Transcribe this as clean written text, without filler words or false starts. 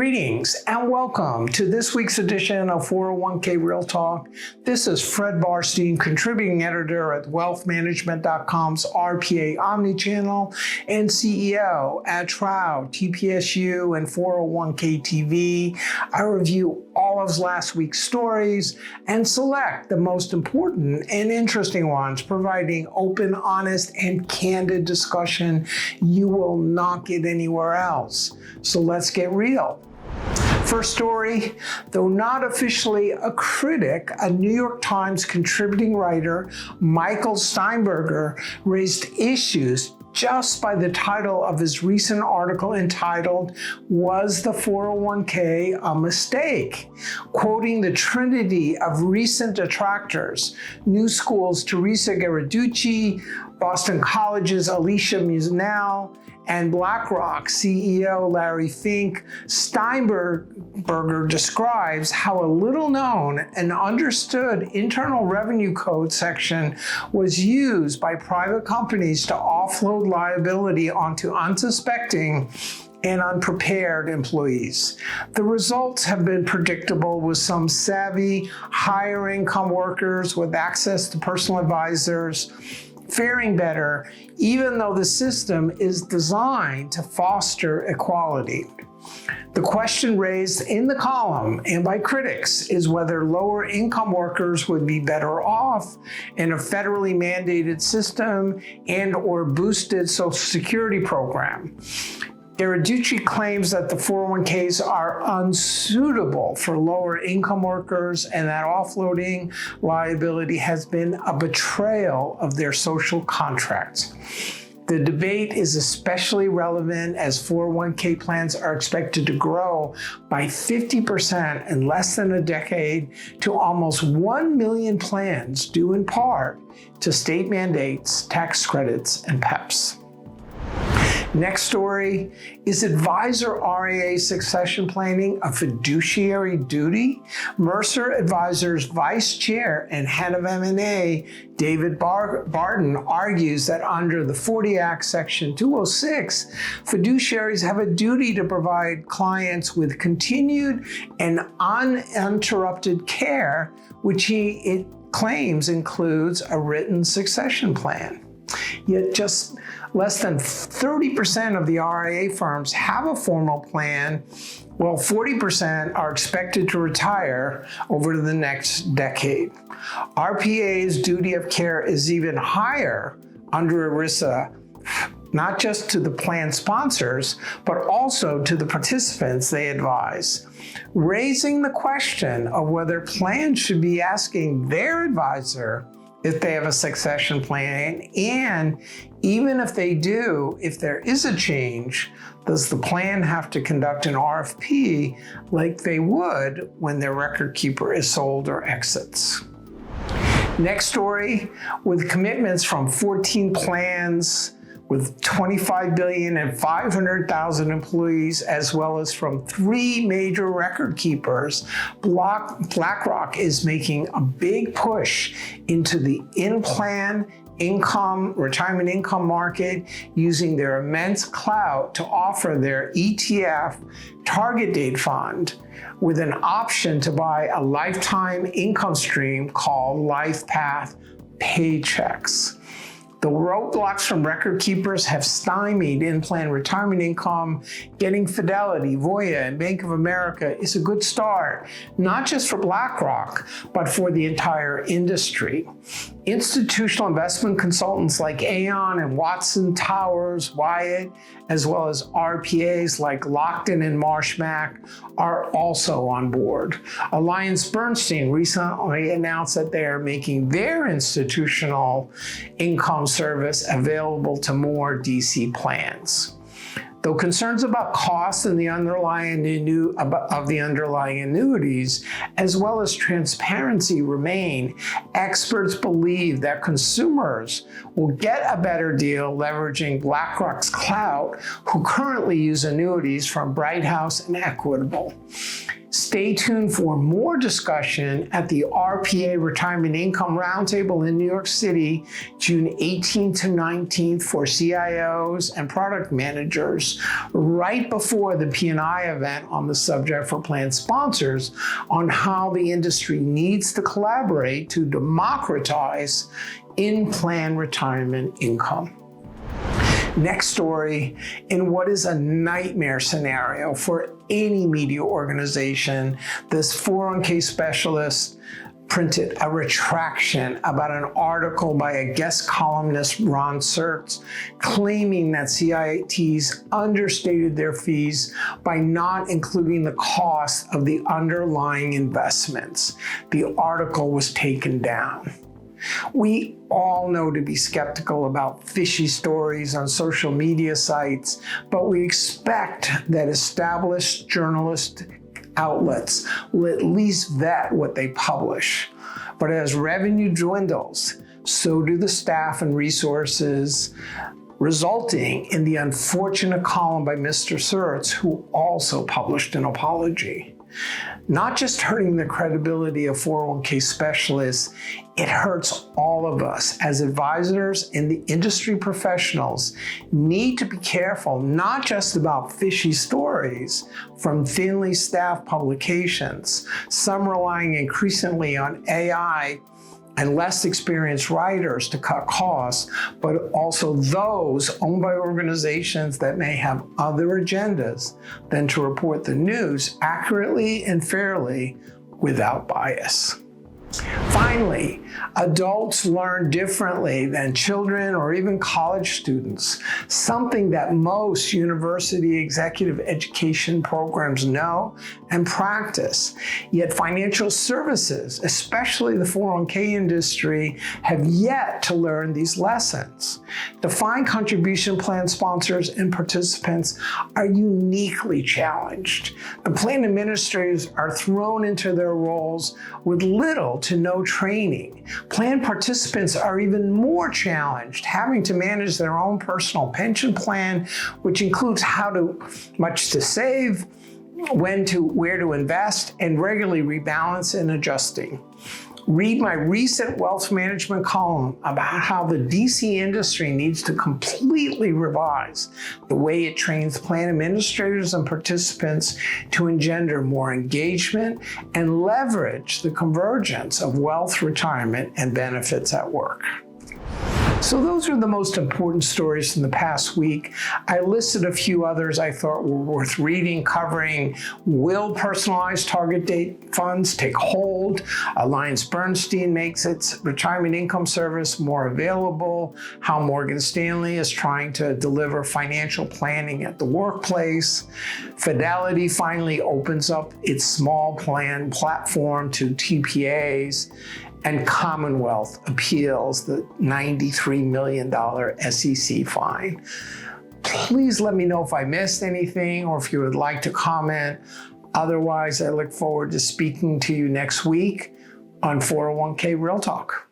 Greetings and welcome to this week's edition of 401k Real Talk. This is Fred Barstein, contributing editor at wealthmanagement.com's RPA Omnichannel and CEO at Trout, TPSU, and 401k TV. I review all of last week's stories and select the most important and interesting ones, providing open, honest, and candid discussion you will not get anywhere else. So let's get real. First story, though not officially a critic, a New York Times contributing writer, Michael Steinberger, raised issues just by the title of his recent article entitled, "Was the 401k a Mistake?" Quoting the trinity of recent detractors, New School's Teresa Geraducci, Boston College's Alicia Musnell, and BlackRock CEO Larry Fink, Steinberger describes how a little-known and understood Internal Revenue Code section was used by private companies to offload liability onto unsuspecting and unprepared employees. The results have been predictable, with some savvy, higher income workers with access to personal advisors faring better, even though the system is designed to foster equality. The question raised in the column and by critics is whether lower income workers would be better off in a federally mandated system and/or boosted Social Security program. Geraducci claims that the 401ks are unsuitable for lower income workers and that offloading liability has been a betrayal of their social contracts. The debate is especially relevant as 401k plans are expected to grow by 50% in less than a decade to almost 1 million plans, due in part to state mandates, tax credits, and PEPs. Next story, is advisor RIA succession planning a fiduciary duty? Mercer Advisors Vice Chair and Head of M&A, David Barton, argues that under the 40 Act Section 206, fiduciaries have a duty to provide clients with continued and uninterrupted care, which it claims includes a written succession plan. Yet just less than 30% of the RIA firms have a formal plan, while 40% are expected to retire over the next decade. RPA's duty of care is even higher under ERISA, not just to the plan sponsors, but also to the participants they advise, raising the question of whether plans should be asking their advisor if they have a succession plan, and even if they do, if there is a change, does the plan have to conduct an RFP like they would when their record keeper is sold or exits? Next story, with commitments from 14 plans with 25 billion and 500,000 employees, as well as from 3 major record keepers, BlackRock is making a big push into the in-plan retirement income market, using their immense clout to offer their ETF target date fund with an option to buy a lifetime income stream called LifePath Paychecks. The roadblocks from record keepers have stymied in-plan retirement income. Getting Fidelity, Voya, and Bank of America is a good start, not just for BlackRock, but for the entire industry. Institutional investment consultants like Aon and Watson Towers, Wyatt, as well as RPAs like Lockton and Marsh-Mac are also on board. AllianceBernstein recently announced that they are making their institutional income service available to more DC plans. Though concerns about costs and the underlying annuities, as well as transparency, remain, experts believe that consumers will get a better deal leveraging BlackRock's clout, who currently use annuities from Brighthouse and Equitable. Stay tuned for more discussion at the RPA Retirement Income Roundtable in New York City, June 18th to 19th for CIOs and product managers, right before the P&I event on the subject for plan sponsors on how the industry needs to collaborate to democratize in-plan retirement income. Next story, in what is a nightmare scenario for any media organization, this 401k specialist printed a retraction about an article by a guest columnist, Ron Sertz, claiming that CITs understated their fees by not including the cost of the underlying investments. The article was taken down. We all know to be skeptical about fishy stories on social media sites, but we expect that established journalist outlets will at least vet what they publish. But as revenue dwindles, so do the staff and resources, resulting in the unfortunate column by Mr. Sertz, who also published an apology. Not just hurting the credibility of 401k specialists, it hurts all of us as advisors and the industry professionals need to be careful, not just about fishy stories from thinly staffed publications, some relying increasingly on AI and less experienced writers to cut costs, but also those owned by organizations that may have other agendas than to report the news accurately and fairly without bias. Finally, adults learn differently than children or even college students, something that most university executive education programs know and practice. Yet financial services, especially the 401k industry, have yet to learn these lessons. Defined contribution plan sponsors and participants are uniquely challenged. The plan administrators are thrown into their roles with little to no training. Plan participants are even more challenged, having to manage their own personal pension plan, which includes how much to save, where to invest, and regularly rebalance and adjusting. Read my recent wealth management column about how the DC industry needs to completely revise the way it trains plan administrators and participants to engender more engagement and leverage the convergence of wealth, retirement, and benefits at work. So those are the most important stories from the past week. I listed a few others I thought were worth reading, covering will personalized target date funds take hold? AllianceBernstein makes its retirement income service more available. How Morgan Stanley is trying to deliver financial planning at the workplace. Fidelity finally opens up its small plan platform to TPAs. And Commonwealth appeals the $93 million SEC fine. Please let me know if I missed anything or if you would like to comment. Otherwise, I look forward to speaking to you next week on 401k Real Talk.